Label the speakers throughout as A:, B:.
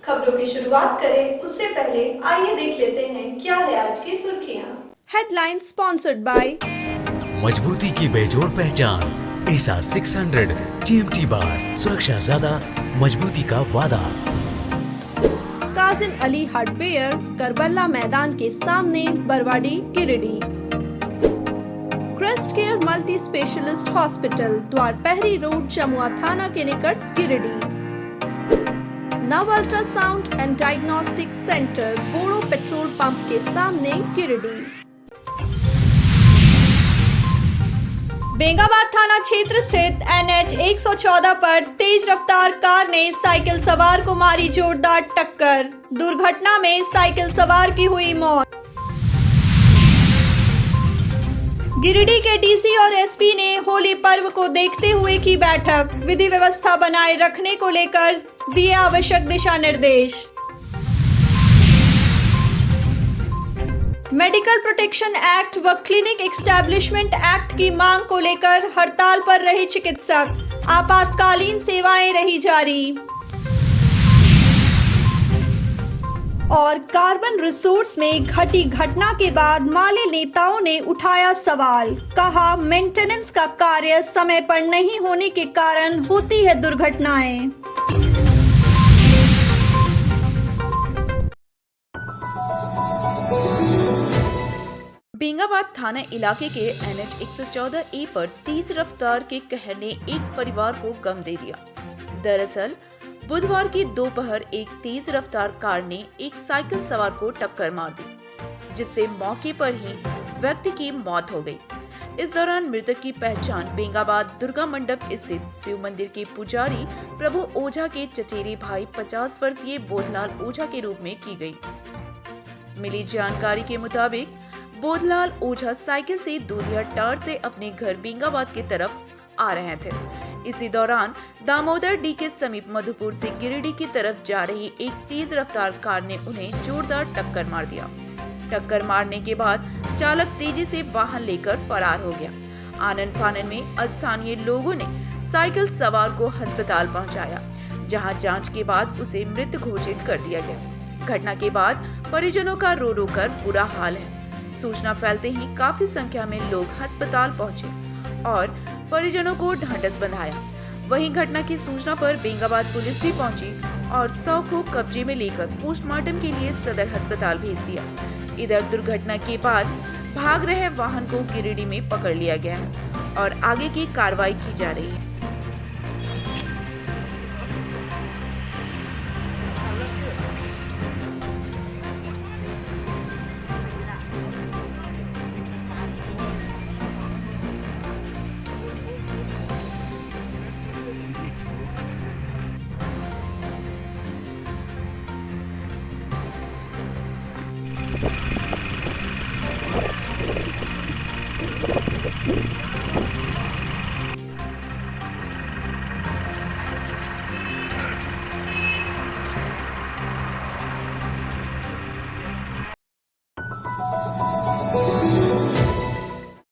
A: खबरों की शुरुआत करें उससे पहले आइए देख लेते हैं क्या है आज की सुर्खियां।
B: हेडलाइन स्पॉन्सर्ड बाय
C: मजबूती की बेजोड़ पहचान एसआर 600 TMT बार, सुरक्षा ज्यादा, मजबूती का वादा।
B: काजिम अली हार्डवेयर, करबला मैदान के सामने, Barwadi, Giridih. Crest Care multi specialist hospital, Dwarpahari road, Jamua थाना के निकट, Giridih. Nav ultrasound and diagnostic centre, Bodo petrol pump के सामने, गिरिडीह। बेंगाबाद थाना क्षेत्र स्थित NH 114 पर तेज रफ्तार कार ने साइकिल सवार को मारी जोरदार टक्कर। दुर्घटना में साइकिल सवार की हुई मौत। गिरिडीह के DC और SP ने होली पर्व को देखते हुए की बैठक। विधि व्यवस्था बनाए रखने को लेकर दिए आवश्यक दिशा निर्देश। मेडिकल प्रोटेक्शन एक्ट व क्लिनिक एस्टैब्लिशमेंट एक्ट की मांग को लेकर हड़ताल पर रहे चिकित्सक। आपातकालीन सेवाएं रही जारी। और कार्बन रिसोर्स में घटी घटना के बाद माले नेताओं ने उठाया सवाल। कहा, मेंटेनेंस का कार्य समय पर नहीं होने के कारण होती है दुर्घटनाएं।
D: बेंगाबाद थाना इलाके के NH 114A पर तेज रफ्तार के कहर ने एक परिवार को गम दे दिया। दरअसल बुधवार की दोपहर एक तेज रफ्तार कार ने एक साइकिल सवार को टक्कर मार दी, जिससे मौके पर ही व्यक्ति की मौत हो गई। इस दौरान मृतक की पहचान बेंगाबाद दुर्गा मंडप स्थित शिव मंदिर के पुजारी प्रभु ओझा के चचेरे भाई 50 वर्षीय बोधलाल ओझा के रूप में की गई। मिली जानकारी के मुताबिक बोधलाल ओझा साइकिल से दूधिया टार से अपने घर बेंगाबाद की तरफ आ रहे थे। इसी दौरान दामोदर डी के समीप मधुपुर से गिरिडीह की तरफ जा रही एक तेज रफ्तार कार ने उन्हें जोरदार टक्कर मार दिया। टक्कर मारने के बाद चालक तेजी से वाहन लेकर फरार हो गया। आनन फानन में स्थानीय लोगों ने साइकिल सवार को अस्पताल पहुंचाया, जहां जांच के बाद उसे मृत घोषित कर दिया गया। घटना के बाद परिजनों का रो रो कर बुरा हाल है। सूचना फैलते ही काफी संख्या में लोग अस्पताल पहुंचे और परिजनों को ढांढस बंधाया। वहीं घटना की सूचना पर बेंगाबाद पुलिस भी पहुंची और शव को कब्जे में लेकर पोस्टमार्टम के लिए सदर अस्पताल भेज दिया। इधर दुर्घटना के बाद भाग रहे वाहन को गिरिडीह में पकड़ लिया गया है और आगे की कार्रवाई की जा रही है।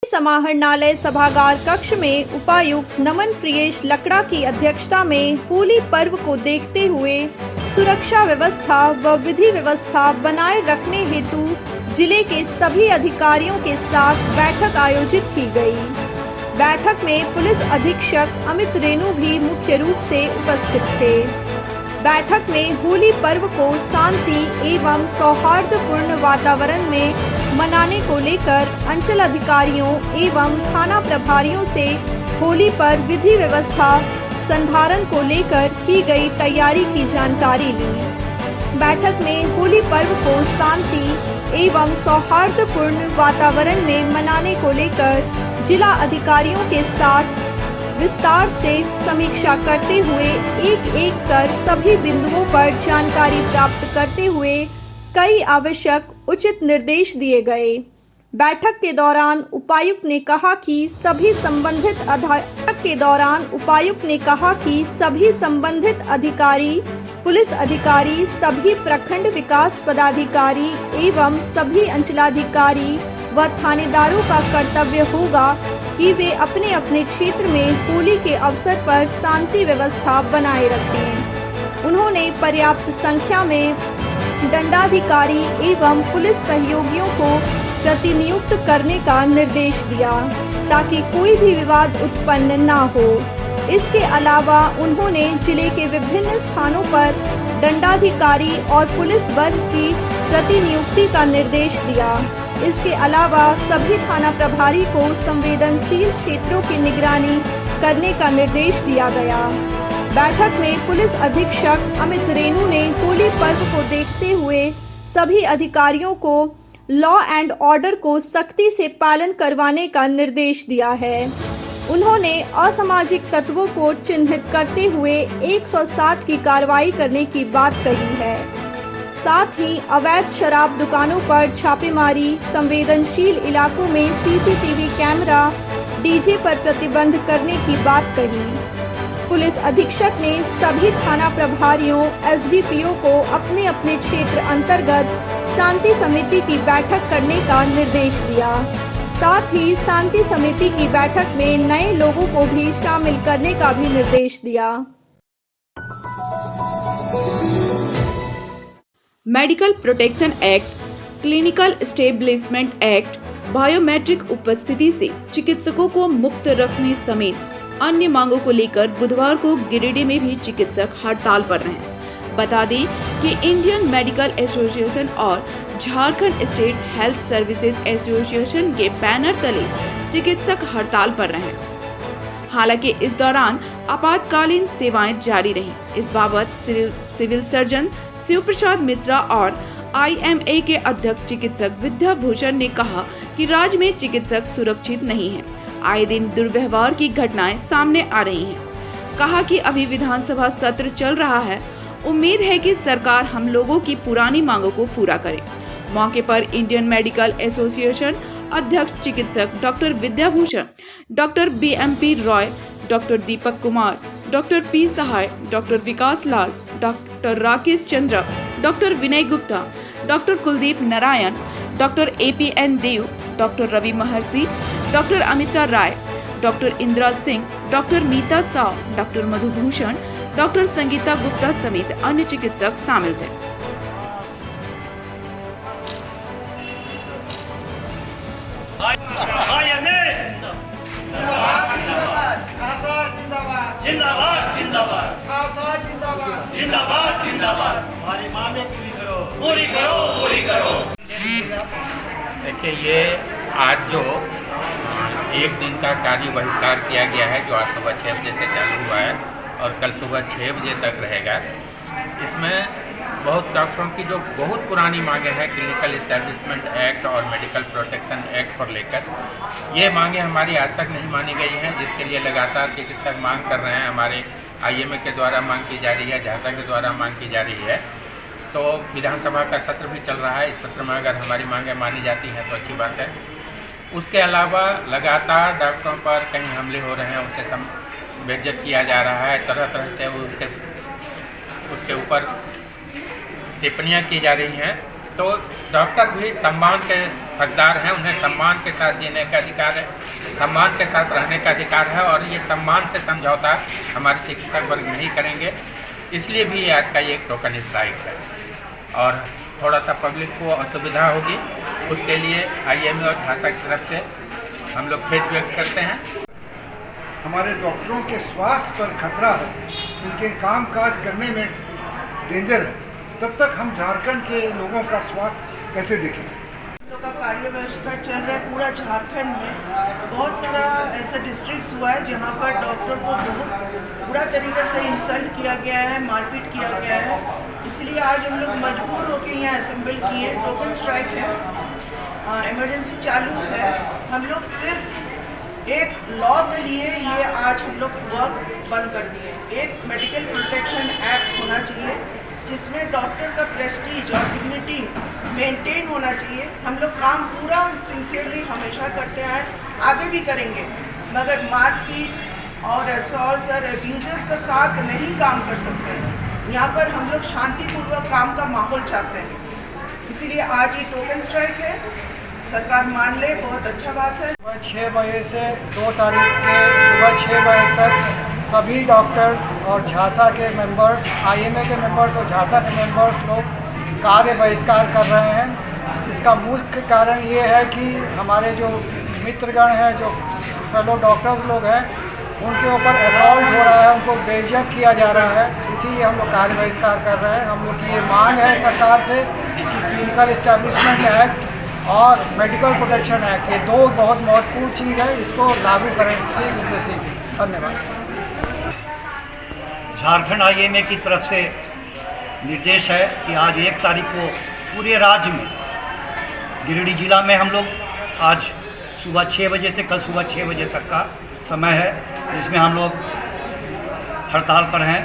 B: समाहरणालय सभागार कक्ष में उपायुक्त नमन प्रियेश लकड़ा की अध्यक्षता में होली पर्व को देखते हुए सुरक्षा व्यवस्था व विधि व्यवस्था बनाए रखने हेतु जिले के सभी अधिकारियों के साथ बैठक आयोजित की गई। बैठक में पुलिस अधीक्षक अमित रेणु भी मुख्य रूप से उपस्थित थे। बैठक में होली पर्व को शांति एवं सौहार्दपूर्ण वातावरण में मनाने को लेकर अंचल अधिकारियों एवं थाना प्रभारियों से होली पर विधि व्यवस्था संधारण को लेकर की गई तैयारी की जानकारी ली। बैठक में होली पर्व को शांति एवं सौहार्दपूर्ण वातावरण में मनाने को लेकर जिला अधिकारियों के साथ विस्तार से समीक्षा करते हुए एक एक कर सभी बिंदुओं पर जानकारी प्राप्त करते हुए कई आवश्यक उचित निर्देश दिए गए। बैठक के दौरान उपायुक्त ने कहा कि सभी संबंधित अधिकारी, पुलिस अधिकारी, सभी प्रखंड विकास पदाधिकारी एवं सभी अंचलाधिकारी व थानेदारों का कर्तव्य होगा कि वे अपने अपने क्षेत्र में होली के अवसर पर शांति व्यवस्था बनाए रखें। उन्होंने पर्याप्त संख्या में दंडाधिकारी एवं पुलिस सहयोगियों को प्रतिनियुक्त करने का निर्देश दिया ताकि कोई भी विवाद उत्पन्न न हो। इसके अलावा उन्होंने जिले के विभिन्न स्थानों पर दंडाधिकारी और पुलिस बल की प्रतिनियुक्ति का निर्देश दिया। इसके अलावा सभी थाना प्रभारी को संवेदनशील क्षेत्रों की निगरानी करने का निर्देश दिया गया। बैठक में पुलिस अधीक्षक अमित रेणु ने होली पर्व को देखते हुए सभी अधिकारियों को लॉ एंड ऑर्डर को सख्ती से पालन करवाने का निर्देश दिया है। उन्होंने असामाजिक तत्वों को चिन्हित करते हुए 107 की कार्रवाई करने की बात कही है। साथ ही अवैध शराब दुकानों पर छापेमारी, संवेदनशील इलाकों में सीसीटीवी कैमरा, डीजे पर प्रतिबंध करने की बात कही। पुलिस अधीक्षक ने सभी थाना प्रभारियों, एसडीपीओ को अपने अपने क्षेत्र अंतर्गत शांति समिति की बैठक करने का निर्देश दिया। साथ ही शांति समिति की बैठक में नए लोगों को भी शामिल करने का भी निर्देश दिया।
D: Medical protection act, clinical establishment act, biometric उपस्थिति से चिकित्सकों को मुक्त रखने समेत अन्य मांगों को लेकर बुधवार को गिरिडीह में भी चिकित्सक हड़ताल पर रहे। बता दें कि इंडियन मेडिकल एसोसिएशन और Jharkhand state health services association के बैनर तले चिकित्सक हड़ताल पर रहे। हालांकि इस दौरान आपातकालीन सेवाएं जारी रहीं। इस बाबत सिविल सर्जन शिव प्रसाद मिश्रा और IMA के अध्यक्ष चिकित्सक विद्याभूषण ने कहा कि राज्य में चिकित्सक सुरक्षित नहीं हैं। आए दिन दुर्व्यवहार की घटनाएं सामने आ रही हैं। कहा कि अभी विधानसभा सत्र चल रहा है, उम्मीद है कि सरकार हम लोगों की पुरानी मांगों को पूरा करे। मौके पर इंडियन मेडिकल एसोसिएशन अध्यक्ष चिकित्सक doctor Vidyabhushan, doctor BMP Roy, doctor Deepak Kumar, doctor P Sahay, doctor Vikas Lal, doctor Rakesh Chandra, doctor Vinay Gupta, doctor Kuldeep Narayan, doctor APN Dev, doctor Ravi Maharshi, doctor Amita Rai, doctor Indira Singh, doctor Meeta Sao, doctor Madhubhushan, doctor Sangeeta Gupta समेत अन्य चिकित्सक शामिल थे।
E: जिंदाबाद जिंदाबाद जिंदाबाद जिंदाबाद हमारी मांगें पूरी करो।
F: देखिए, ये आज जो एक दिन का कार्य बहिष्कार किया गया है, जो आज सुबह 6 बजे से चालू हुआ है और कल सुबह 6 बजे तक रहेगा। इसमें बहुत डॉक्टरों की जो बहुत पुरानी मांगें हैं, क्लिनिकल इस्टेब्लिशमेंट एक्ट और मेडिकल प्रोटेक्शन एक्ट पर लेकर, ये मांगें हमारी आज तक नहीं मानी गई हैं, जिसके लिए लगातार चिकित्सक मांग कर रहे हैं। हमारे IMA के द्वारा मांग की जा रही है, झांसा के द्वारा मांग की जा रही है। तो विधानसभा का सत्र भी चल रहा है। इस सत्र में अगर हमारी मांगें मानी जाती हैं तो अच्छी बात है। उसके अलावा लगातार डॉक्टरों पर कहीं हमले हो रहे हैं, उससे बेइज्जत किया जा रहा है, तरह तरह से उसके ऊपर टिप्पणियां की जा रही हैं। तो डॉक्टर भी सम्मान के हकदार हैं, उन्हें सम्मान के साथ जीने का अधिकार है, सम्मान के साथ रहने का अधिकार है, और ये सम्मान से समझौता हमारे चिकित्सक वर्ग नहीं करेंगे। इसलिए भी आज का ये एक टोकन स्ट्राइक है और थोड़ा सा पब्लिक को असुविधा होगी, उसके लिए IMA और झांसा की तरफ से हम लोग खेद व्यक्त करते हैं।
G: हमारे डॉक्टरों के स्वास्थ्य पर खतरा है, उनके कामकाज करने में डेंजर है, तब तक हम झारखंड के लोगों का स्वास्थ्य कैसे देखें?
H: लोगों का कार्य बहिष्कार चल रहा है पूरा झारखंड में। बहुत सारा ऐसा डिस्ट्रिक्ट हुआ है जहाँ पर डॉक्टर को बहुत बुरा तरीके से इंसल्ट किया गया है, मारपीट किया गया है। इसलिए आज हम लोग मजबूर होकर यहाँ असेंबल किए। टोकन स्ट्राइक है, इमरजेंसी चालू है। हम लोग सिर्फ एक लॉ के लिए ये आज हम लोग वर्क बंद कर दिए। एक मेडिकल प्रोटेक्शन एक्ट होना चाहिए जिसमें डॉक्टर का प्रेस्टीज और डिग्निटी मेंटेन होना चाहिए। हम लोग काम पूरा सिंसियरली हमेशा करते हैं, आगे भी करेंगे, मगर मारपीट और असॉल्ट और अब्यूजेस का साथ नहीं काम कर सकते हैं। यहाँ पर हम लोग शांतिपूर्वक काम का माहौल चाहते हैं, इसीलिए आज ये टोकन स्ट्राइक है। सरकार मान ले, बहुत अच्छा बात है।
G: सुबह 6 बजे से 2 तारीख के सुबह 6 बजे तक
I: सभी डॉक्टर्स और झांसा के मेंबर्स, आईएमए के मेंबर्स और झांसा के मेंबर्स लोग कार्य बहिष्कार कर रहे हैं, जिसका मुख्य कारण ये है कि हमारे जो मित्रगण हैं, जो फेलो डॉक्टर्स लोग हैं, उनके ऊपर असॉल्ट हो रहा है, उनको बेइज्जत किया जा रहा है। इसीलिए हम लोग कार्य बहिष्कार कर रहे हैं। हम लोग की ये मांग है सरकार से कि क्लिनिकल इस्टेब्लिशमेंट एक्ट और मेडिकल प्रोटेक्शन एक्ट, ये दो बहुत महत्वपूर्ण चीज़ है, इसको लागू करें शीघ्र से शीघ्र। धन्यवाद।
E: झारखंड आईएमए की तरफ से निर्देश है कि आज 1 तारीख को पूरे राज्य में, गिरिडीह जिला में हम लोग आज सुबह 6 बजे से कल सुबह 6 बजे तक का समय है, जिसमें हम लोग हड़ताल पर हैं।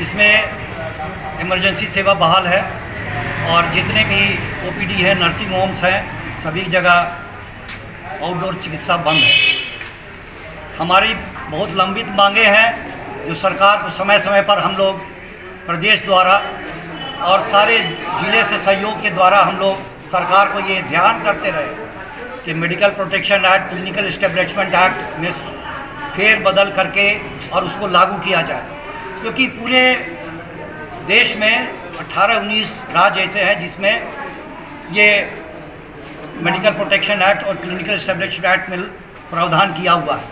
E: इसमें इमरजेंसी सेवा बहाल है और जितने भी ओपीडी है, नर्सिंग होम्स हैं, सभी जगह आउटडोर चिकित्सा बंद है। हमारी बहुत लंबित मांगे हैं जो सरकार को समय समय पर हम लोग प्रदेश द्वारा और सारे जिले से सहयोग के द्वारा हम लोग सरकार को ये ध्यान करते रहे कि medical protection act, clinical establishment act में फेर बदल करके और उसको लागू किया जाए, क्योंकि पूरे देश में 18-19 राज्य ऐसे हैं जिसमें ये मेडिकल प्रोटेक्शन एक्ट और क्लिनिकल इस्टेब्लिशमेंट एक्ट में प्रावधान किया हुआ है,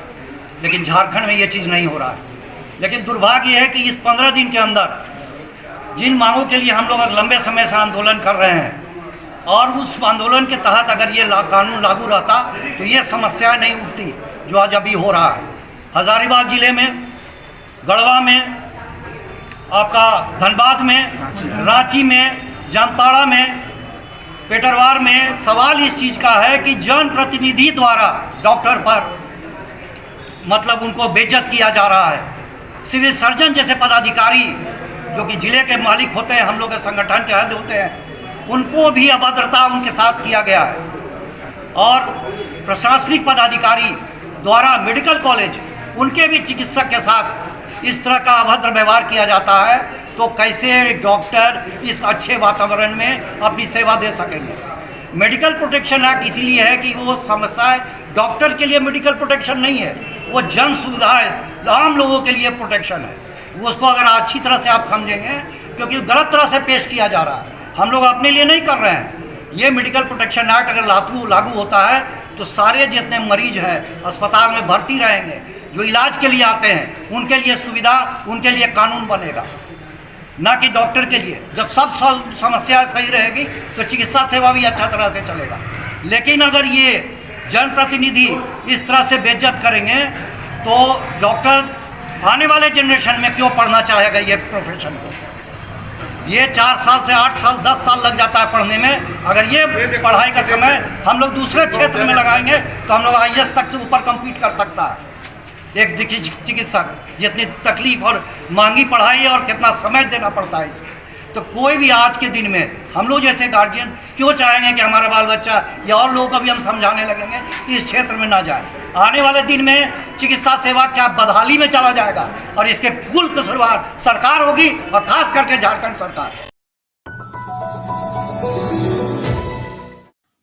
E: लेकिन झारखंड में ये चीज़ नहीं हो रहा है। लेकिन दुर्भाग्य है कि इस 15 दिन के अंदर जिन मांगों के लिए हम लोग लंबे समय से आंदोलन कर रहे हैं और उस आंदोलन के तहत अगर ये कानून लागू रहता तो ये समस्या नहीं उठती जो आज अभी हो रहा है। हजारीबाग जिले में, गढ़वा में, आपका धनबाद में, रांची में, जामताड़ा में, पेटरवार में सवाल इस चीज़ का है कि जनप्रतिनिधि द्वारा डॉक्टर पर मतलब उनको बेइज्जत किया जा रहा है। सिविल सर्जन जैसे पदाधिकारी जो कि जिले के मालिक होते हैं, हम लोग के संगठन के हेड होते हैं, उनको भी अभद्रता उनके साथ किया गया है। और प्रशासनिक पदाधिकारी द्वारा मेडिकल कॉलेज, उनके भी चिकित्सक के साथ इस तरह का अभद्र व्यवहार किया जाता है, तो कैसे डॉक्टर इस अच्छे वातावरण में अपनी सेवा दे सकेंगे। मेडिकल प्रोटेक्शन एक्ट इसीलिए है कि वो समस्या है, डॉक्टर के लिए मेडिकल प्रोटेक्शन नहीं है, वो जन सुविधा है, आम लोगों के लिए प्रोटेक्शन है। वो उसको अगर अच्छी तरह से आप समझेंगे, क्योंकि गलत तरह से पेश किया जा रहा है, हम लोग अपने लिए नहीं कर रहे हैं। ये मेडिकल प्रोटेक्शन एक्ट अगर लागू होता है तो सारे जितने मरीज हैं अस्पताल में भर्ती रहेंगे, जो इलाज के लिए आते हैं उनके लिए सुविधा, उनके लिए कानून बनेगा, ना कि डॉक्टर के लिए। जब सब समस्या सही रहेगी तो चिकित्सा सेवा भी अच्छा तरह से चलेगा। लेकिन अगर ये जनप्रतिनिधि इस तरह से बेइज्जत करेंगे तो डॉक्टर आने वाले जनरेशन में क्यों पढ़ना चाहेगा ये प्रोफेशन को। ये 4 साल से 8 साल 10 साल लग जाता है पढ़ने में। अगर ये पढ़ाई का समय हम लोग दूसरे क्षेत्र में लगाएंगे तो हम लोग IAS तक से ऊपर कम्पीट कर सकता है एक चिकित्सक। जितनी तकलीफ और महंगी पढ़ाई और कितना समय देना पड़ता है इसमें, तो कोई भी आज के दिन में हम लोग जैसे गार्जियन क्यों चाहेंगे कि हमारा बाल बच्चा या और लोगों को भी हम समझाने लगेंगे कि इस क्षेत्र में ना जाए। आने वाले दिन में चिकित्सा सेवा क्या बदहाली में चला जाएगा, और इसके कुल कसूरवार सरकार होगी और खास करके झारखंड सरकार।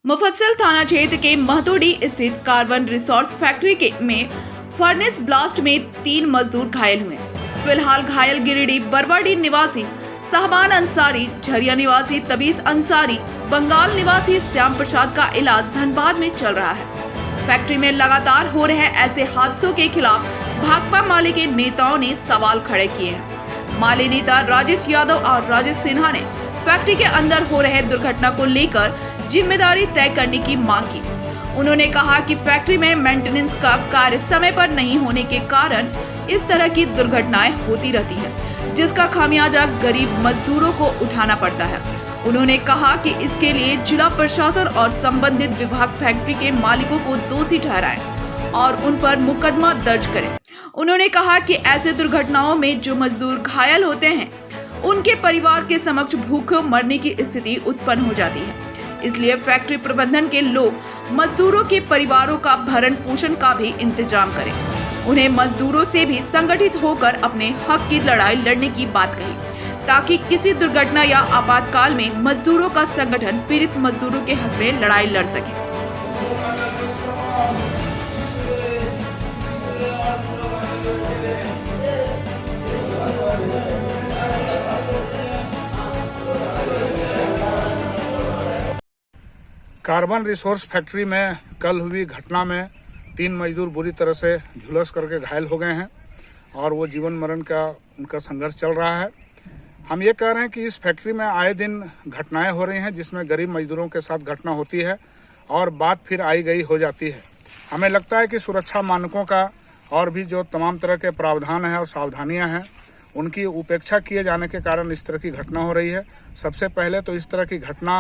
D: मुफस्सिल थाना क्षेत्र के महतोडी स्थित कार्बन रिसोर्स फैक्ट्री में फर्नेस ब्लास्ट में 3 मजदूर घायल हुए। फिलहाल घायल गिरिडीह बरवाडी निवासी साहबान अंसारी, झरिया निवासी तबीज अंसारी, बंगाल निवासी श्याम प्रसाद का इलाज धनबाद में चल रहा है। फैक्ट्री में लगातार हो रहे ऐसे हादसों के खिलाफ भाकपा माले के नेताओं ने सवाल खड़े किए हैं। माले नेता राजेश यादव और राजेश सिन्हा ने फैक्ट्री के अंदर हो रहे दुर्घटना को लेकर जिम्मेदारी तय करने की मांग की। उन्होंने कहा कि फैक्ट्री में मेंटेनेंस का कार्य समय पर नहीं होने के कारण इस तरह की दुर्घटनाएं होती रहती हैं, जिसका खामियाजा गरीब मजदूरों को उठाना पड़ता है। उन्होंने कहा कि इसके लिए जिला प्रशासन और संबंधित विभाग फैक्ट्री के मालिकों को दोषी ठहराएं और उन पर मुकदमा दर्ज करें। उन्होंने कहा कि ऐसे दुर्घटनाओं में जो मजदूर घायल होते हैं उनके परिवार के समक्ष भूखे मरने की स्थिति उत्पन्न हो जाती है। इसलिए फैक्ट्री प्रबंधन के लोग मजदूरों के परिवारों का भरण पोषण का भी इंतजाम करें। उन्हें मजदूरों से भी संगठित होकर अपने हक की लड़ाई लड़ने की बात कही, ताकि किसी दुर्घटना या आपातकाल में मजदूरों का संगठन पीड़ित मजदूरों के हक में लड़ाई लड़ सके।
J: कार्बन रिसोर्स फैक्ट्री में कल हुई घटना में 3 मजदूर बुरी तरह से झुलस करके घायल हो गए हैं और वो जीवन मरण का उनका संघर्ष चल रहा है। हम ये कह रहे हैं कि इस फैक्ट्री में आए दिन घटनाएं हो रही हैं जिसमें गरीब मजदूरों के साथ घटना होती है और बात फिर आई गई हो जाती है। हमें लगता है कि सुरक्षा मानकों का और भी जो तमाम तरह के प्रावधान हैं और सावधानियां हैं उनकी उपेक्षा किए जाने के कारण इस तरह की घटना हो रही है। सबसे पहले तो इस तरह की घटना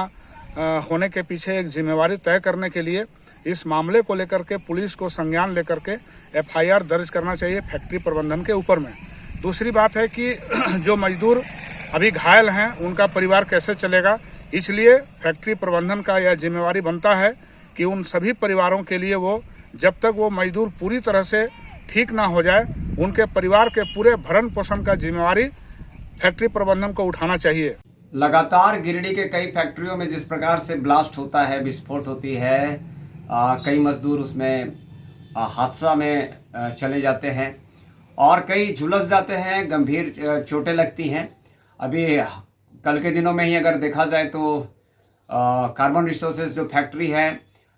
J: होने के पीछे एक जिम्मेवारी तय करने के लिए इस मामले को लेकर के पुलिस को संज्ञान लेकर के FIR दर्ज करना चाहिए फैक्ट्री प्रबंधन के ऊपर में। दूसरी बात है कि जो मजदूर अभी घायल हैं उनका परिवार कैसे चलेगा, इसलिए फैक्ट्री प्रबंधन का यह जिम्मेवारी बनता है कि उन सभी परिवारों के लिए वो जब तक वो मजदूर पूरी तरह से ठीक ना हो जाए उनके परिवार के पूरे भरण पोषण का जिम्मेवारी फैक्ट्री प्रबंधन को उठाना चाहिए।
K: लगातार गिरिडीह के कई फैक्ट्रियों में जिस प्रकार से ब्लास्ट होता है, विस्फोट होती है, कई मजदूर उसमें हादसा में चले जाते हैं और कई झुलस जाते हैं, गंभीर चोटें लगती हैं। अभी कल के दिनों में ही अगर देखा जाए तो कार्बन रिसोर्सेज जो फैक्ट्री है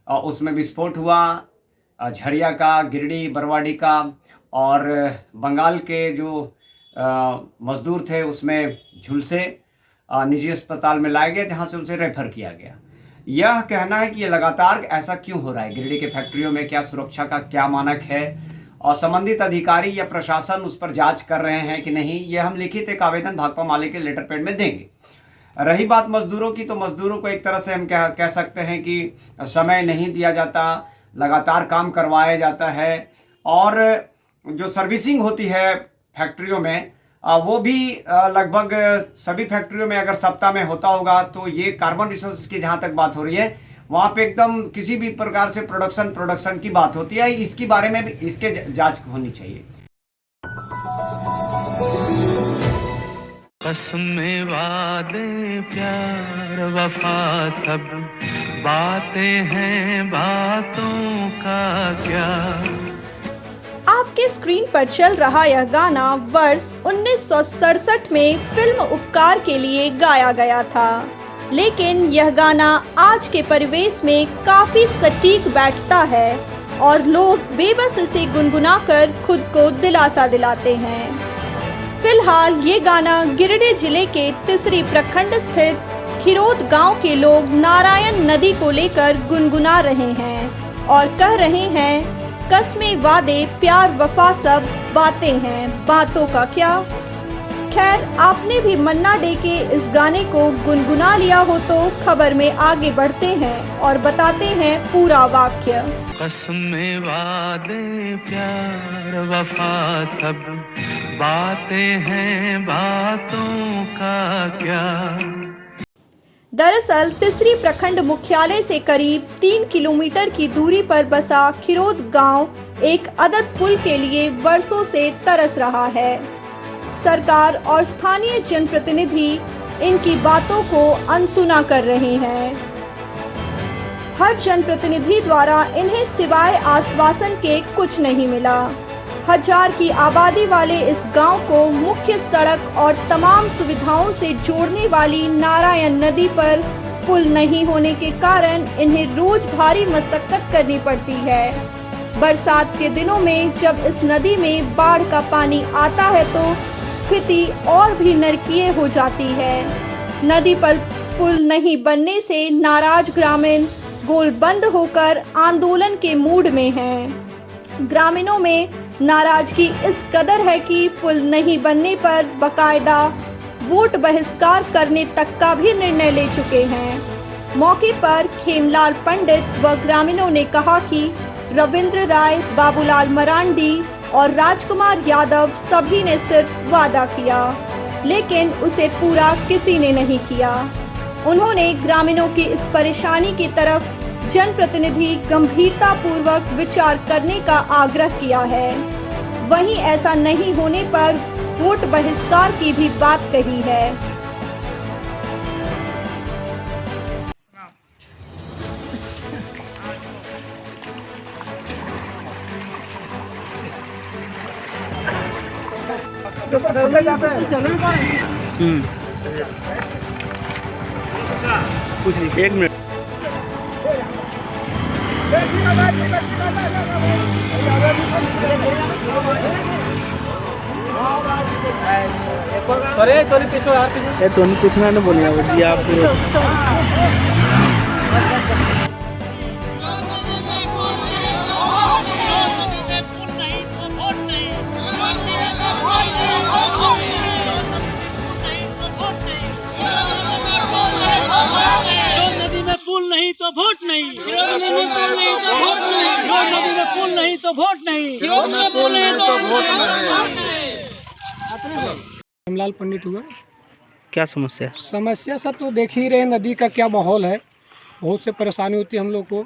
K: उसमें विस्फोट हुआ, झरिया का, गिरिडीह बरवाडी का और बंगाल के जो मजदूर थे उसमें झुलसे निजी अस्पताल में लाया गया जहां से उसे रेफर किया गया। यह कहना है कि ये लगातार ऐसा क्यों हो रहा है गिरिडीह के फैक्ट्रियों में, क्या सुरक्षा का क्या मानक है और संबंधित अधिकारी या प्रशासन उस पर जांच कर रहे हैं कि नहीं, ये हम लिखित एक आवेदन भाकपा माले के लेटर पैड में देंगे। रही बात मजदूरों की, तो मजदूरों को एक तरह से हम कह सकते हैं कि समय नहीं दिया जाता, लगातार काम करवाया जाता है और जो सर्विसिंग होती है फैक्ट्रियों में वो भी लगभग सभी फैक्ट्रियों में अगर सप्ताह में होता होगा। तो ये कार्बन रिसोर्स की जहाँ तक बात हो रही है वहाँ पे एकदम किसी भी प्रकार से प्रोडक्शन की बात होती है, इसके बारे में भी इसके जांच होनी चाहिए।
L: कसमें वादे प्यार वफा सब बातें हैं, बातों का क्या।
B: आपके स्क्रीन पर चल रहा यह गाना वर्ष 1967 में फिल्म उपकार के लिए गाया गया था, लेकिन यह गाना आज के परिवेश में काफी सटीक बैठता है और लोग बेबस इसे गुनगुनाकर खुद को दिलासा दिलाते हैं। फिलहाल ये गाना गिरिडीह जिले के तिसरी प्रखंड स्थित खिरोद गांव के लोग नारायण नदी को लेकर गुनगुना रहे हैं और कह रहे हैं, कसमें वादे प्यार वफा सब बातें हैं, बातों का क्या। खैर, आपने भी मन्ना डे के इस गाने को गुनगुना लिया हो तो खबर में आगे बढ़ते हैं और बताते हैं पूरा वाक्य।
L: कसमें वादे प्यार वफा सब बातें हैं, बातों का क्या।
B: दरअसल तिसरी प्रखंड मुख्यालय से करीब 3 किलोमीटर की दूरी पर बसा खिरोद गांव एक अदद पुल के लिए वर्षों से तरस रहा है। सरकार और स्थानीय जनप्रतिनिधि इनकी बातों को अनसुना कर रहे हैं। हर जनप्रतिनिधि द्वारा इन्हें सिवाय आश्वासन के कुछ नहीं मिला। 1000 की आबादी वाले इस गांव को मुख्य सड़क और तमाम सुविधाओं से जोड़ने वाली नारायण नदी पर पुल नहीं होने के कारण इन्हें रोज भारी मशक्कत करनी पड़ती है। बरसात के दिनों में जब इस नदी में बाढ़ का पानी आता है तो स्थिति और भी नरकीय हो जाती है। नदी पर पुल नहीं बनने से नाराज ग्रामीण गोलबंद होकर आंदोलन के मूड में हैं। ग्रामीणों में नाराजगी इस कदर है कि पुल नहीं बनने पर बकायदा वोट बहिष्कार करने तक का भी निर्णय ले चुके हैं। मौके पर खेमलाल पंडित व ग्रामीणों ने कहा कि रविंद्र राय, बाबूलाल मरांडी और राजकुमार यादव सभी ने सिर्फ वादा किया, लेकिन उसे पूरा किसी ने नहीं किया। उन्होंने ग्रामीणों की इस परेशानी की तरफ जनप्रतिनिधि गंभीरता पूर्वक विचार करने का आग्रह किया है। वहीं ऐसा नहीं होने पर वोट बहिष्कार की भी बात कही है।
L: कुछ नहीं, 1 मिनट।
M: अरे तो पीछे यार पीछे तो नहीं पूछना ना बोलिए ये आप
N: पुल नहीं तो वोट नहीं, नदी में पुल नहीं तो वोट नहीं, नदी में पुल नहीं तो वोट नहीं, पुल नहीं तो वोट नहीं।
I: हेमलाल पंडित हुआ।
M: क्या समस्या?
I: समस्या सब तो देख ही रहे, नदी का क्या माहौल है, बहुत से परेशानी होती है हम लोग को।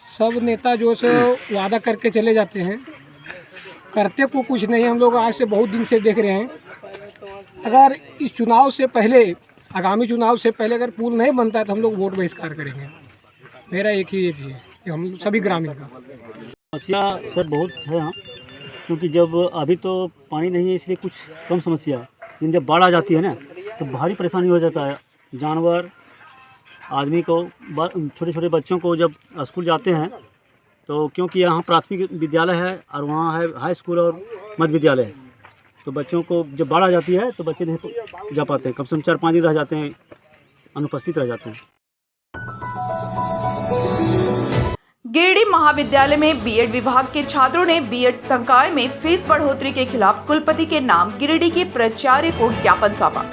I: सब नेता जो से वादा करके चले जाते हैं, करते को कुछ नहीं। हम लोग आज से बहुत दिन से देख रहे हैं, अगर इस चुनाव से पहले, आगामी चुनाव से पहले अगर पुल नहीं बनता है तो हम लोग वोट बहिष्कार करेंगे। मेरा एक ही ये है कि हम सभी ग्रामीण का
M: समस्या सर बहुत है यहाँ, क्योंकि जब अभी तो पानी नहीं है इसलिए कुछ कम समस्या है, लेकिन जब बाढ़ आ जाती है ना तो भारी परेशानी हो जाता है। जानवर, आदमी को, छोटे छोटे बच्चों को जब स्कूल जाते हैं तो क्योंकि यहाँ प्राथमिक विद्यालय है और वहाँ है हाई स्कूल और मध्य विद्यालय है, तो बच्चों को जब बाढ़ आ जाती है तो बच्चे नहीं जा पाते हैं, कम से कम 4-5 दिन रह जाते हैं, अनुपस्थित रह जाते हैं।
D: गिरिडीह महाविद्यालय में बीएड विभाग के छात्रों ने बीएड संकाय में फीस बढ़ोतरी के खिलाफ कुलपति के नाम गिरिडीह के प्राचार्य को ज्ञापन सौंपा।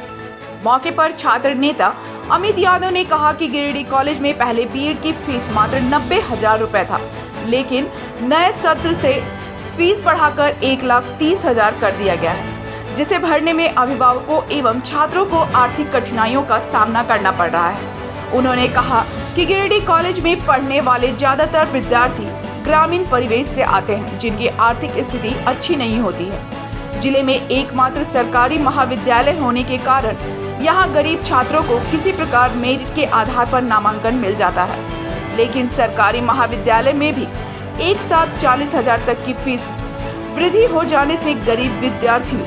D: मौके पर छात्र नेता अमित यादव ने कहा कि गिरिडीह कॉलेज में पहले बीएड की फीस मात्र 90,000 रुपए था, लेकिन नए सत्र से फीस बढ़ाकर 1,30,000 कर दिया गया है, जिसे भरने में अभिभावकों एवं छात्रों को आर्थिक कठिनाइयों का सामना करना पड़ रहा है। उन्होंने कहा कि गिरिडीह कॉलेज में पढ़ने वाले ज्यादातर विद्यार्थी ग्रामीण परिवेश से आते हैं, जिनकी आर्थिक स्थिति अच्छी नहीं होती है। जिले में एकमात्र सरकारी महाविद्यालय होने के कारण यहाँ गरीब छात्रों को किसी प्रकार मेरिट के आधार पर नामांकन मिल जाता है, लेकिन सरकारी महाविद्यालय में भी एक साथ 40,000 तक की फीस वृद्धि हो जाने से गरीब विद्यार्थी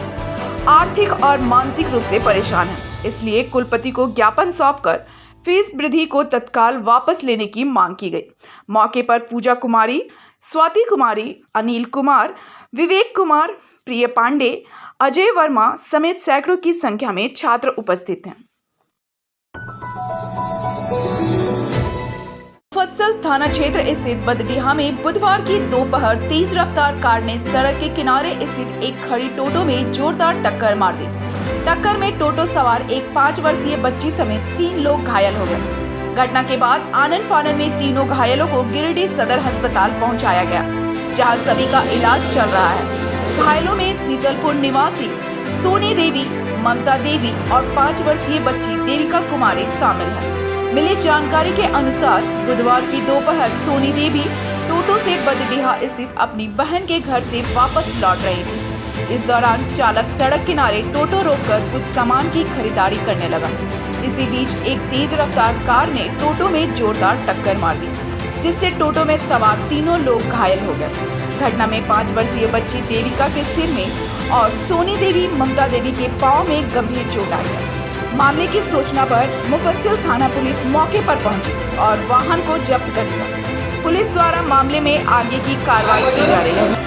D: आर्थिक और मानसिक रूप से परेशान हैं। इसलिए कुलपति को ज्ञापन सौंपकर फीस वृद्धि को तत्काल वापस लेने की मांग की गई। मौके पर पूजा कुमारी, स्वाति कुमारी, अनिल कुमार, विवेक कुमार, प्रिय पांडे, अजय वर्मा समेत सैकड़ों की संख्या में छात्र उपस्थित हैं। मुफस्सिल थाना क्षेत्र स्थित बदडीहा में बुधवार की दोपहर तेज रफ्तार कार ने सड़क के किनारे स्थित एक खड़ी टोटो में जोरदार टक्कर मार दी। टक्कर में टोटो सवार एक 5 वर्षीय बच्ची समेत 3 लोग घायल हो गए। घटना के बाद आनन फानन में तीनों घायलों को गिरिडीह सदर अस्पताल पहुंचाया गया, जहां सभी का इलाज चल रहा है। घायलों में शीतलपुर निवासी सोनी देवी, ममता देवी और 5 वर्षीय बच्ची देविका कुमारी शामिल है। मिली जानकारी के अनुसार बुधवार की दोपहर सोनी देवी टोटो से बदडीहा स्थित अपनी बहन के घर से वापस लौट रही थी। इस दौरान चालक सड़क किनारे टोटो रोककर कुछ सामान की खरीदारी करने लगा। इसी बीच एक तेज रफ्तार कार ने टोटो में जोरदार टक्कर मार दी, जिससे टोटो में सवार तीनों लोग घायल हो गए। घटना में 5 वर्षीय बच्ची देविका के सिर में और सोनी देवी, ममता देवी के पांव में गंभीर चोट आई है। मामले की सूचना पर मुफस्सिल थाना पुलिस मौके पर पहुंची और वाहन को जब्त कर लिया। पुलिस द्वारा मामले में आगे की कार्रवाई की जा रही है।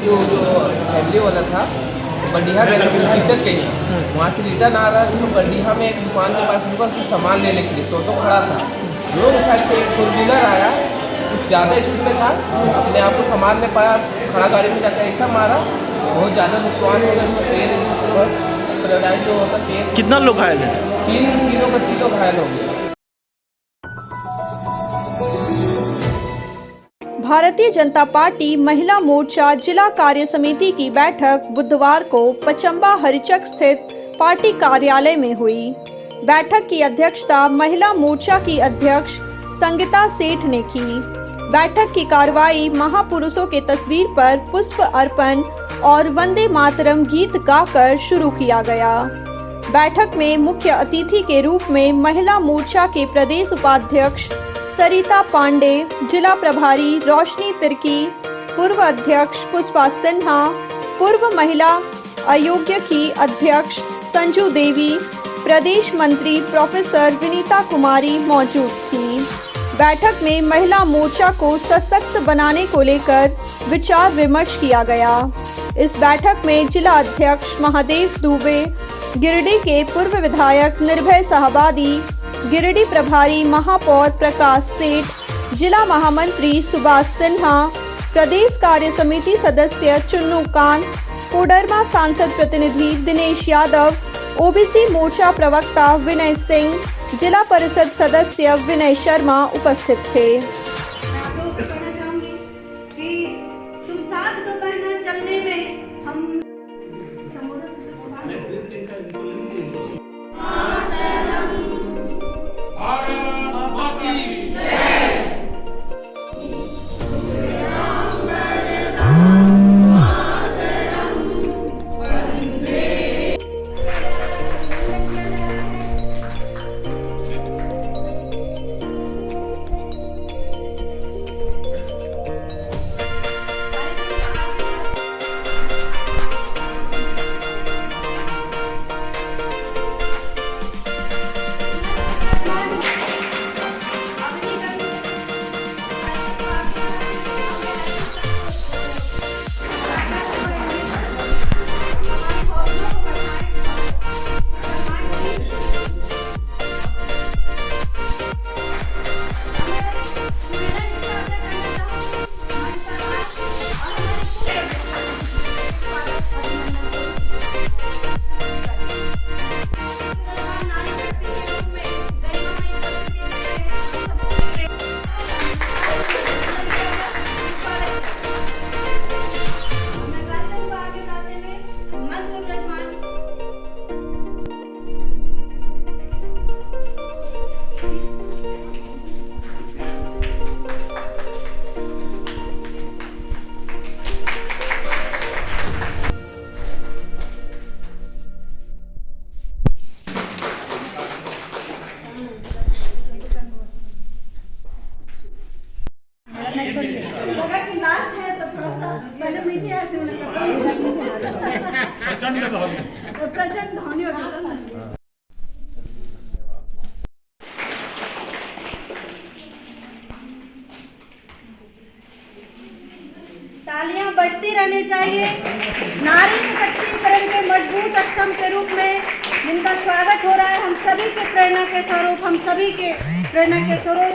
O: जो फैमिली वाला था बडीहा गए थे सिस्टर के ही, वहाँ से रिटर्न आ रहा था तो बडीहा में एक दुकान के पास रुका कुछ सामान लेने के लिए, टोटो खड़ा था। रोड साइड से एक 4-व्हीलर आया, कुछ ज़्यादा स्पीड में था, अपने आप को संभाल नहीं पाया, खड़ा गाड़ी में जाकर ऐसा मारा, बहुत ज़्यादा नुकसान हो गया। उसका पेड़ जो होता पेड़।
M: कितना लोग घायल हैं?
O: तीनों बच्ची तो घायल हो गए।
B: भारतीय जनता पार्टी महिला मोर्चा जिला कार्य समिति की बैठक बुधवार को पचम्बा हरिचक स्थित पार्टी कार्यालय में हुई। बैठक की अध्यक्षता महिला मोर्चा की अध्यक्ष संगीता सेठ ने की। बैठक की कार्रवाई महापुरुषों के तस्वीर पर पुष्प अर्पण और वंदे मातरम गीत गाकर शुरू किया गया। बैठक में मुख्य अतिथि के रूप में महिला मोर्चा के प्रदेश उपाध्यक्ष सरिता पांडे, जिला प्रभारी रोशनी तिर्की, पूर्व अध्यक्ष पुष्पा सिन्हा, पूर्व महिला आयोग की अध्यक्ष संजू देवी, प्रदेश मंत्री प्रोफेसर विनीता कुमारी मौजूद थी। बैठक में महिला मोर्चा को सशक्त बनाने को लेकर विचार विमर्श किया गया। इस बैठक में जिला अध्यक्ष महादेव दुबे, गिरिडीह के पूर्व विधायक निर्भय साहबादी, गिरिडीह प्रभारी महापौर प्रकाश सेठ, जिला महामंत्री सुभाष सिन्हा, प्रदेश कार्य समिति सदस्य चुन्नू कांत, कोडरमा सांसद प्रतिनिधि दिनेश यादव, ओबीसी मोर्चा प्रवक्ता विनय सिंह, जिला परिषद सदस्य विनय शर्मा उपस्थित थे।
A: प्रचंड ध्वनि तालियां बजती रहनी चाहिए। नारी सशक्तिकरण के मजबूत स्तंभ के रूप में जिनका स्वागत हो रहा है, हम सभी के प्रेरणा के स्वरूप, हम सभी के प्रेरणा के स्वरूप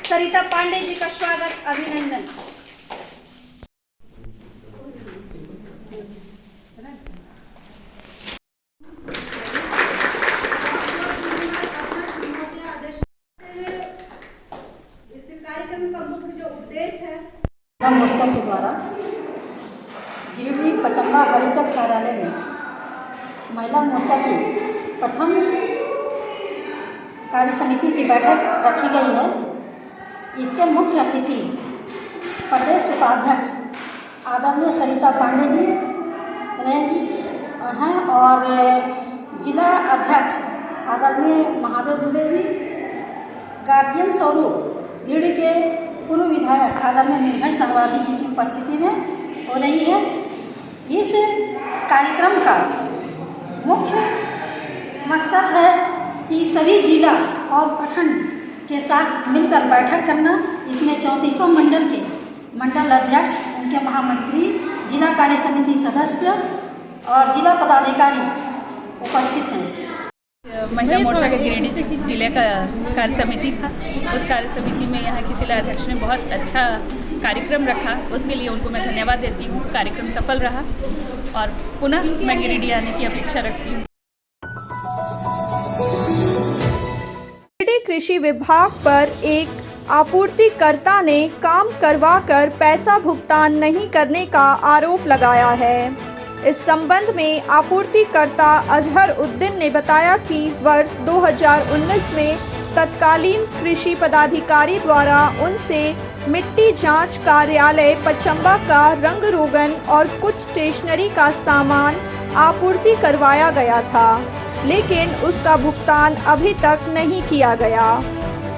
A: सरिता पांडे जी का स्वागत, अभिनंदन।
P: मोर्चा के द्वारा गिरिडीह पचम्बा हरिचक कार्यालय में महिला मोर्चा की प्रथम कार्य समिति की बैठक रखी गई है। इसके मुख्य अतिथि प्रदेश उपाध्यक्ष आदरणीय सरिता पांडे जी रहेंगी हैं और जिला अध्यक्ष आदरणीय महादेव दुबे जी, गार्जियन स्वरूप गिरिडीह के पूर्व विधायक आदरणीय निर्भय साहबादी जी की उपस्थिति में हो रही है। इस कार्यक्रम का मुख्य मकसद है कि सभी जिला और प्रखंड के साथ मिलकर बैठक करना। इसमें 34 मंडल के मंडल अध्यक्ष, उनके महामंत्री, जिला कार्य समिति सदस्य और जिला पदाधिकारी उपस्थित हैं।
Q: महिला मोर्चा के गिरिडीह जिले का कार्य समिति था। उस कार्य समिति में यहाँ के जिला अध्यक्ष ने बहुत अच्छा कार्यक्रम रखा, उसके लिए उनको मैं धन्यवाद देती हूँ। कार्यक्रम सफल रहा और पुनः मैं गिरिडीह आने की अपेक्षा रखती हूँ।
B: गिरिडीह कृषि विभाग पर एक आपूर्तिकर्ता ने काम करवाकर पैसा भुगतान नहीं करने का आरोप लगाया है। इस संबंध में आपूर्तिकर्ता अजहर उद्दीन ने बताया कि वर्ष 2019 में तत्कालीन कृषि पदाधिकारी द्वारा उनसे मिट्टी जांच कार्यालय पचम्बा का रंग रोगन और कुछ स्टेशनरी का सामान आपूर्ति करवाया गया था, लेकिन उसका भुगतान अभी तक नहीं किया गया।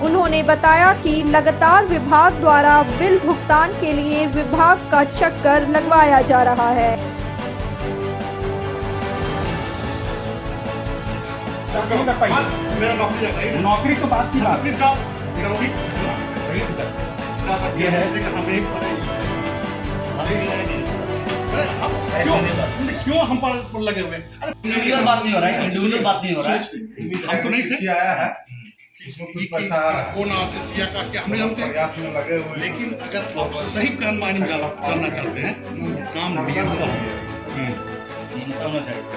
B: उन्होंने बताया कि लगातार विभाग द्वारा बिल भुगतान के लिए विभाग का चक्कर लगवाया जा रहा है।
J: नौकरी तो बात की बात ये है क्यों हम पर लगे हुए?
R: इंडिविजुअल बात नहीं हो रहा है, इंडिविजुअल बात नहीं हो रहा है।
J: हम तो नहीं थे आया है पैसा कौन दिया का क्या हमने जानते प्रयास में लगे हुए, लेकिन अगर आप सही मायने में जानना चाहते हैं काम नियम
R: होना चाहिए।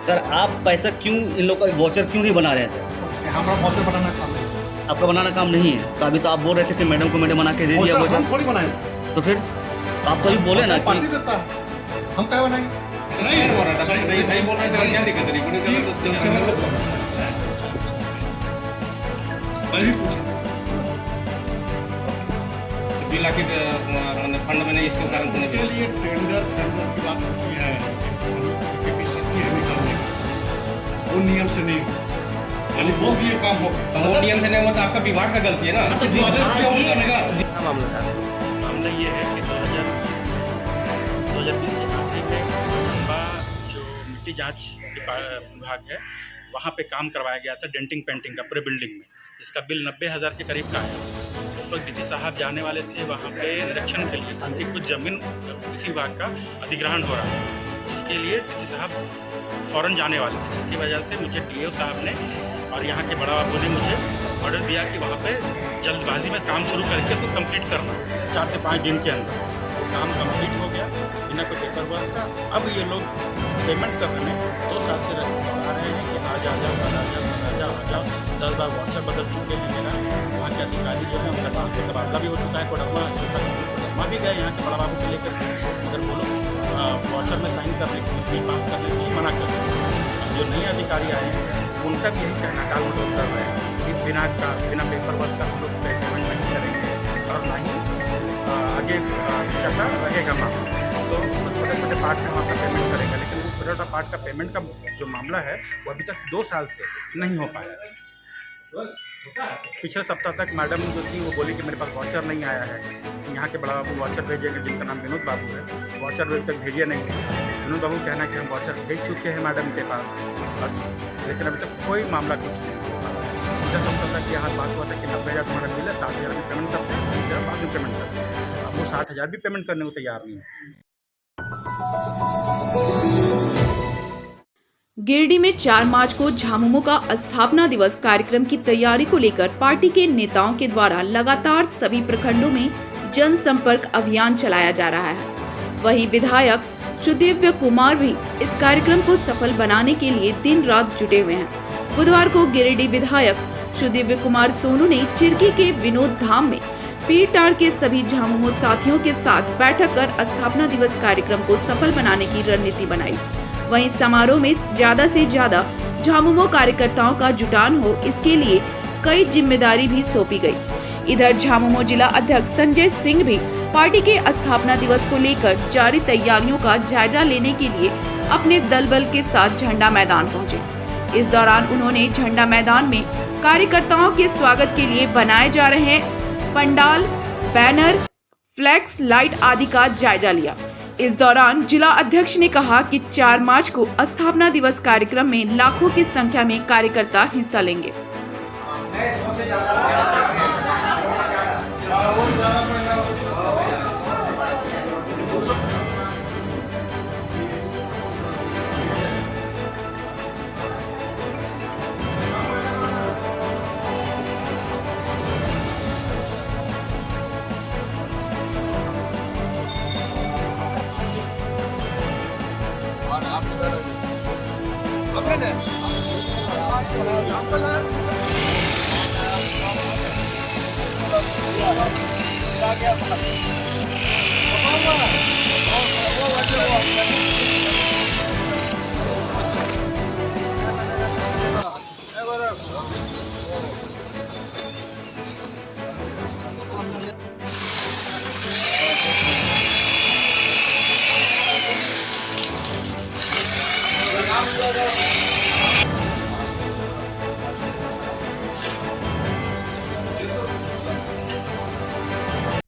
R: सर आप पैसा क्यों इन लोग का वॉचर क्यों नहीं बना रहे हैं सर?
J: हमारा वॉचर बनाना काम नहीं,
R: आपका बनाना काम नहीं है। तो अभी तो आप बोल रहे थे कि मैडम को मैंने बना के दे दिया वॉचर।
J: हम थोड़ी बनाए
R: तो फिर आप कभी बोले ना
J: पार्टी देता है, हम क्या बनाएंगे? नहीं बोल रहा, सही बोल रहे हैं, क्या दिक्कत है?
F: बिल आके फंड में नहीं, इसके कारण से
J: के लिए टेंडर की बात होती है, निकालने वो नियम से नहीं, वो भी ये काम हो
F: वो नियम से नहीं हुआ तो आपका विभाग का गलती है ना।
S: मामला ये है कि 2020 के आखिरी में चंबा जो मिट्टी जांच विभाग है वहाँ पे काम करवाया गया था डेंटिंग पेंटिंग का पूरे बिल्डिंग में, जिसका बिल 90,000 के करीब का है। उस वक्त डीसी साहब जाने वाले थे वहाँ पे निरीक्षण के लिए, उनकी कुछ ज़मीन कृषि विभाग का अधिग्रहण हो रहा था, जिसके लिए डीसी साहब फ़ौरन जाने वाले थे। जिसकी वजह से मुझे डीओ साहब ने और यहाँ के बड़ा बाबू ने मुझे ऑर्डर दिया कि वहाँ पे जल्दबाजी में काम शुरू करके उसको कंप्लीट करना 4 से 5 दिन के अंदर। वो काम कंप्लीट हो गया बिना कोई पेपर वर्क का। अब ये लोग पेमेंट करने में 2 साल से आ रहे हैं कि आ जाओ 10 बार वाट्सएप बदल चुके हैं मेरा। वहाँ के अधिकारी जो है उनका काम से तबादला भी हो चुका है, कोडरमा भी गए यहाँ के बड़ा बाबू को लेकर, मगर वो लोग वाट्सएप में साइन करने की बात करने की मना कर रहे हैं। जो नए अधिकारी आए हैं उनका भी यही कहना टाल मटोल कर रहे हैं कि बिना पेपर वर्क का हम लोग पेमेंट नहीं करेंगे और ना ही आगे चलता रहेगा मामला। तो छोटे छोटे पार्ट में वहाँ का पेमेंट करेगा, लेकिन वो छोटा छोटा पार्ट का पेमेंट का जो मामला है वो अभी तक 2 साल से नहीं हो पाया। पिछले सप्ताह तक मैडम जो थी वो बोली कि मेरे पास वाचर नहीं आया है, यहाँ के बड़ा बाबू वाचर भेजेंगे, जिनका नाम विनोद बाबू है, वाचर अभी तक भेजे नहीं है। विनोद बाबू कहना कि हम वाचर भेज चुके हैं मैडम के पास, और लेकिन अभी तक कोई मामला कुछ नहीं हो पा रहा है। पिछले सप्ताह तक यहाँ बात हुआ था कि 90,000 तुम्हारा बिल है, 60,000 भी पेमेंट करते हैं, 30,000 बाद में पेमेंट करते हैं। अब वो 60,000 भी पेमेंट करने को तैयार नहीं है।
D: गिरिडीह में 4 मार्च को झामुमो का स्थापना दिवस कार्यक्रम की तैयारी को लेकर पार्टी के नेताओं के द्वारा लगातार सभी प्रखंडों में जनसंपर्क अभियान चलाया जा रहा है। वहीं विधायक सुदिव्य कुमार भी इस कार्यक्रम को सफल बनाने के लिए दिन रात जुटे हुए हैं। बुधवार को गिरिडीह विधायक सुदिव्य कुमार सोनू ने चिरकी के विनोद धाम में पीरटार के सभी झामुमो साथियों के साथ बैठक कर स्थापना दिवस कार्यक्रम को सफल बनाने की रणनीति बनाई। वहीं समारोह में ज्यादा से ज्यादा झामुमो कार्यकर्ताओं का जुटान हो, इसके लिए कई जिम्मेदारी भी सौंपी गई। इधर झामुमो जिला अध्यक्ष संजय सिंह भी पार्टी के स्थापना दिवस को लेकर जारी तैयारियों का जायजा लेने के लिए अपने दल बल के साथ झंडा मैदान पहुंचे। इस दौरान उन्होंने झंडा मैदान में कार्यकर्ताओं के स्वागत के लिए बनाए जा रहे पंडाल, बैनर, फ्लैक्स लाइट आदि का जायजा लिया। इस दौरान जिला अध्यक्ष ने कहा कि 4 मार्च को स्थापना दिवस कार्यक्रम में लाखों की संख्या में कार्यकर्ता हिस्सा लेंगे।
N: Apa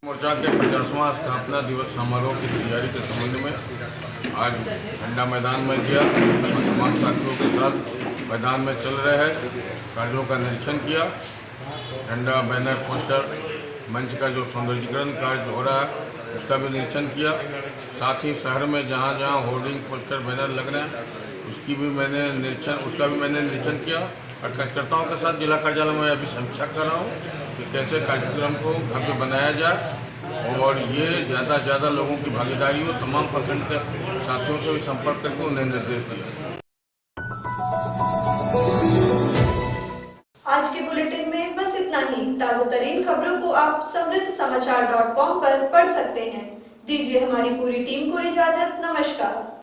T: मोर्चा के 50वां स्थापना दिवस समारोह की तैयारी के संबंध में आज झंडा मैदान में किया। तमाम साथियों के साथ मैदान में चल रहे हैं कार्यों का निरीक्षण किया। झंडा बैनर पोस्टर मंच का जो सौंदर्यीकरण कार्य हो रहा है उसका भी निरीक्षण किया। साथ ही शहर में जहाँ जहाँ होर्डिंग पोस्टर बैनर लग रहे हैं उसका भी मैंने निरीक्षण किया और कार्यकर्ताओं के साथ जिला कार्यालय में अभी समीक्षा कर रहा हूँ कि कैसे कार्यक्रम को भव्य बनाया जाए और ये ज़्यादा से ज़्यादा लोगों की भागीदारी हो। तमाम प्रखंड के साथियों से भी संपर्क करके उन्हें निर्देश दिया।
B: आज के बुलेटिन में बस इतना ही। ताज़ा तरीन खबरों को आप समृद्धसमाचार.com पर पढ़ सकते हैं। दीजिए हमारी पूरी टीम को इजाजत। नमस्कार।